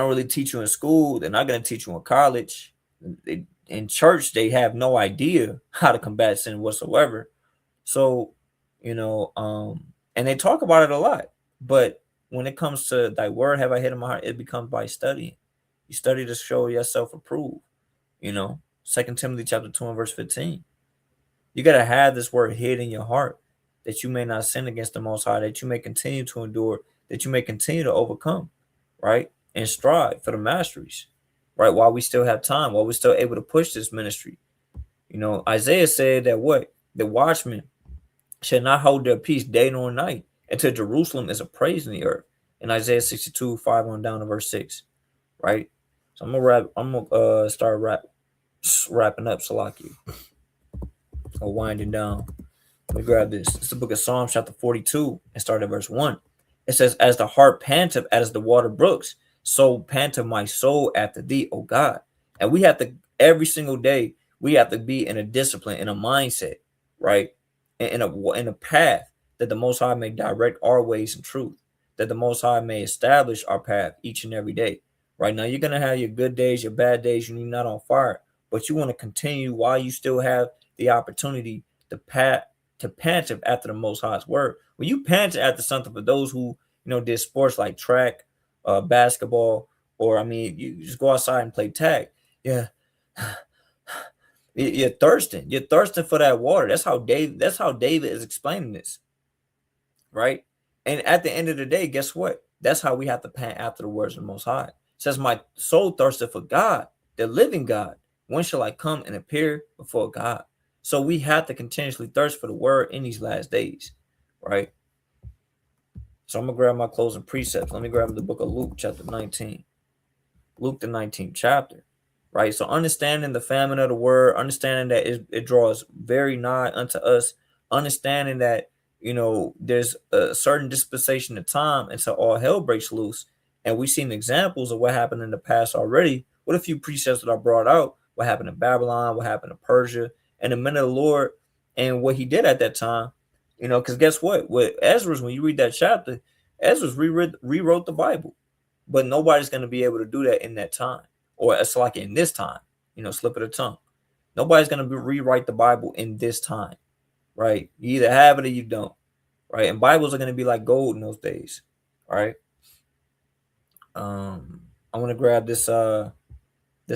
really teach you in school. They're not going to teach you in college. In church, they have no idea how to combat sin whatsoever. So, and they talk about it a lot. But when it comes to thy word have I hid in my heart, it becomes by studying. You study to show yourself approved. 2 Timothy chapter 2 and verse 15. You got to have this word hid in your heart that you may not sin against the Most High, that you may continue to endure, that you may continue to overcome, right? And strive for the masteries, right? While we still have time, while we're still able to push this ministry. Isaiah said that what? The watchmen shall not hold their peace day nor night until Jerusalem is appraised in the earth. In Isaiah 62, 5 on down to verse 6, right? So I'm gonna start wrapping up Salaki. Or winding down. Let me grab this. It's the book of Psalms, chapter 42, and start at verse 1. It says, as the heart panteth as the water brooks, so panteth my soul after thee, O God. And we have to, every single day, we have to be in a discipline, in a mindset, right? In a path that the Most High may direct our ways in truth, that the Most High may establish our path each and every day. Right now, you're going to have your good days, your bad days, you're not on fire, but you want to continue while you still have the opportunity to pant after the Most High's word. When you pant after something, for those who did sports like track, basketball, or I mean, you just go outside and play tag. Yeah, you're thirsting. You're thirsting for that water. That's how David is explaining this, right? And at the end of the day, guess what? That's how we have to pant after the words of the Most High. It says, "My soul thirsted for God, the living God. When shall I come and appear before God?" So we have to continuously thirst for the word in these last days, right? So I'm gonna grab my closing precepts. Let me grab the book of Luke, chapter 19. Luke, the 19th chapter, right? So understanding the famine of the word, understanding that it draws very nigh unto us, understanding that, there's a certain dispensation of time until all hell breaks loose. And we've seen examples of what happened in the past already with a few precepts that I brought out, what happened in Babylon, what happened in Persia, and the men of the Lord, and what he did at that time. Because guess what? With Ezra's, when you read that chapter, Ezra's rewrote the Bible, but nobody's going to be able to do that in that time, or it's like in this time, slip of the tongue. Nobody's going to rewrite the Bible in this time, right? You either have it or you don't, right? And Bibles are going to be like gold in those days, right? I want to grab this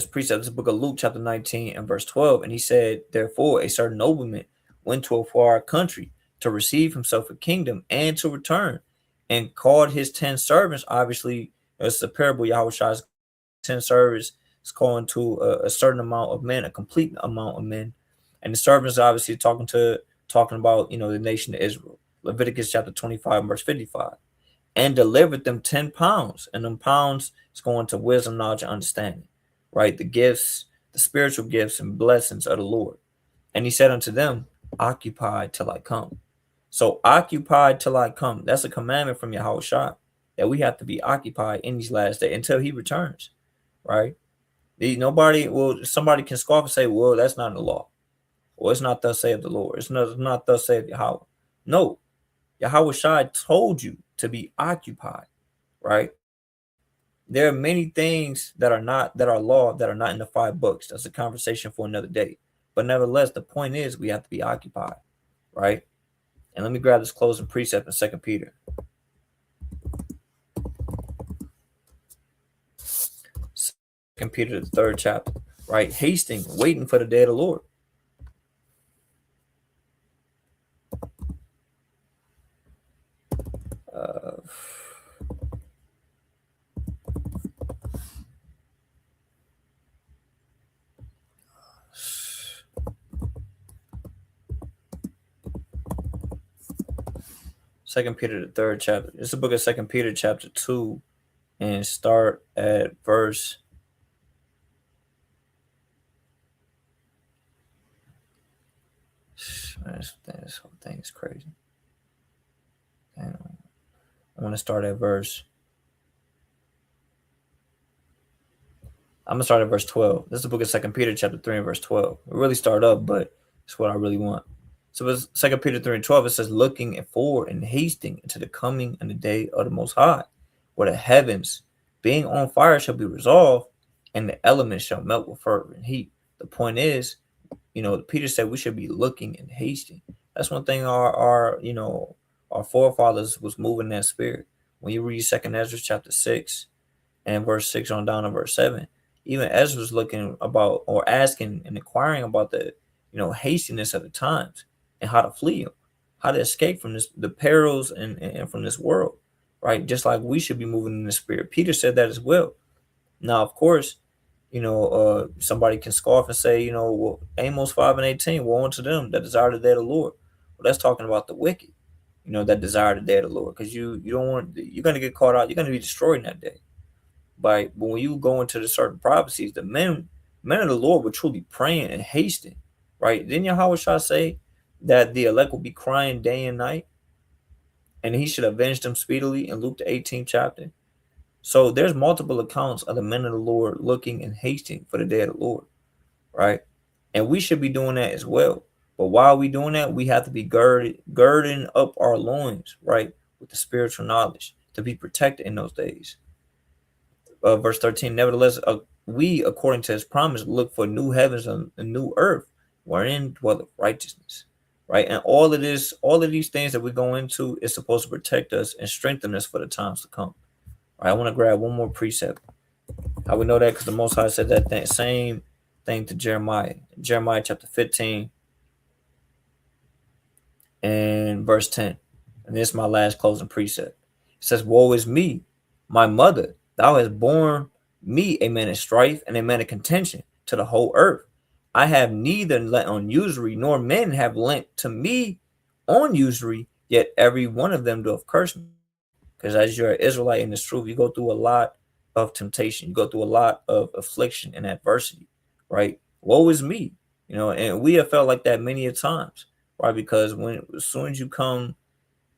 precept, this book of Luke, chapter 19 and verse 12, and he said, "Therefore, a certain nobleman went to a far country to receive himself a kingdom and to return, and called his 10 servants." Obviously, it's a parable. Yahweh's 10 servants is calling to a certain amount of men, a complete amount of men, and the servants obviously talking about the nation of Israel. Leviticus chapter 25 verse 55, and delivered them 10 pounds, and them pounds is going to wisdom, knowledge, and understanding, right? The gifts, the spiritual gifts and blessings of the Lord. And he said unto them, "Occupy till I come." So occupy till I come. That's a commandment from Yahweh, that we have to be occupied in these last days until he returns, right? Somebody can scoff and say, "Well, that's not in the law." Or "It's not thus saith the Lord. It's not thus saith Yahweh." No, Yahweh told you to be occupied, right? There are many things that are law that are not in the 5 books. That's a conversation for another day. But nevertheless, the point is we have to be occupied, right? And let me grab this closing precept in 2 Peter. 2 Peter, the 3rd chapter, right? Hasting, waiting for the day of the Lord. Second Peter, the 3rd chapter. It's the book of 2 Peter, chapter 2, and start at verse. This whole thing is crazy. I want to start at verse. I'm gonna start at verse 12. This is the book of 2 Peter, chapter 3, and verse 12. We really start up, but it's what I really want. So it's 2 Peter 3 and 12. It says, "Looking forward and hasting into the coming and the day of the Most High, where the heavens, being on fire, shall be resolved, and the elements shall melt with fervent heat." The point is, Peter said we should be looking and hasting. That's one thing our forefathers was moving that spirit. When you read 2nd Ezra chapter 6 and verse 6 on down to verse 7, even Ezra was looking about or asking and inquiring about the hastiness of the times and how to flee them, how to escape from the perils and from this world, right? Just like we should be moving in the spirit. Peter said that as well. Now, of course, somebody can scoff and say, well, Amos 5 and 18, "Woe unto them that desire the day of the Lord." Well, that's talking about the wicked, that desire the day of the Lord, because you're going to get caught out. You're going to be destroyed in that day. But when you go into the certain prophecies, the men of the Lord were truly praying and hasting, right? Didn't Yahweh say that the elect will be crying day and night, and he should avenge them speedily in Luke the 18th chapter? So there's multiple accounts of the men of the Lord looking and hasting for the day of the Lord, right? And we should be doing that as well. But while we doing that, we have to be girding up our loins, right, with the spiritual knowledge to be protected in those days. Verse 13, "Nevertheless, we, according to his promise, look for new heavens and a new earth, wherein dwelleth righteousness." right? And all of this, all of these things that we go into is supposed to protect us and strengthen us for the times to come. All right, I want to grab one more precept. How we know that? Because the Most High said that same thing to Jeremiah. Jeremiah chapter 15 and verse 10. And this is my last closing precept. It says, woe is me, my mother. Thou hast borne me a man of strife and a man of contention to the whole earth. I have neither lent on usury, nor men have lent to me on usury, yet every one of them doth curse me. Because as you're an Israelite in this truth, you go through a lot of temptation. You go through a lot of affliction and adversity, right? Woe is me, and we have felt like that many a times, right? Because as soon as you come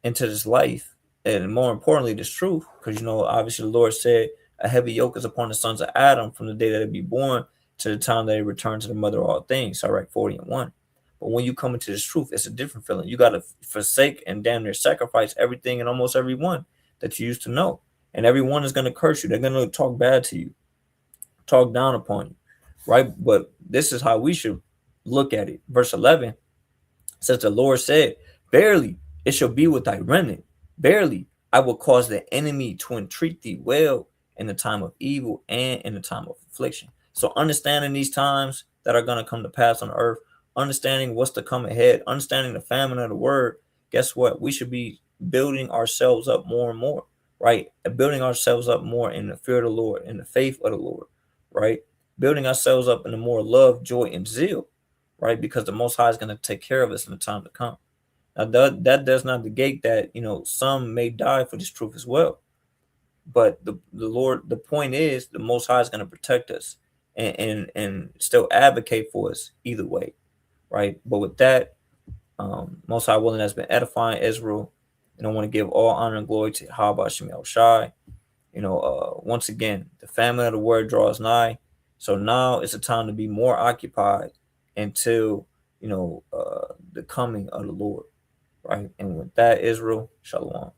into this life, and more importantly, this truth, because obviously the Lord said, a heavy yoke is upon the sons of Adam from the day that they be born to the time they return to the mother of all things. Sirach 40:1. But when you come into this truth, it's a different feeling. You got to forsake and damn near sacrifice everything and almost everyone that you used to know. And everyone is going to curse you. They're going to talk bad to you, talk down upon you, right? But this is how we should look at it. Verse 11 says, the Lord said, verily, it shall be with thy remnant. Verily, I will cause the enemy to entreat thee well in the time of evil and in the time of affliction. So understanding these times that are going to come to pass on earth, understanding what's to come ahead, understanding the famine of the word, guess what? We should be building ourselves up more and more, right? Building ourselves up more in the fear of the Lord, in the faith of the Lord, right? Building ourselves up in the more love, joy, and zeal, right? Because the Most High is going to take care of us in the time to come. Now, that does not negate that, some may die for this truth as well. But the Lord, the point is, the Most High is going to protect us and still advocate for us either way, right? But with that, Most High willing has been edifying Israel. And I want to give all honor and glory to Yahweh Shemel Shai. Once again, the famine of the word draws nigh. So now it's a time to be more occupied until, the coming of the Lord, right? And with that, Israel, shalom.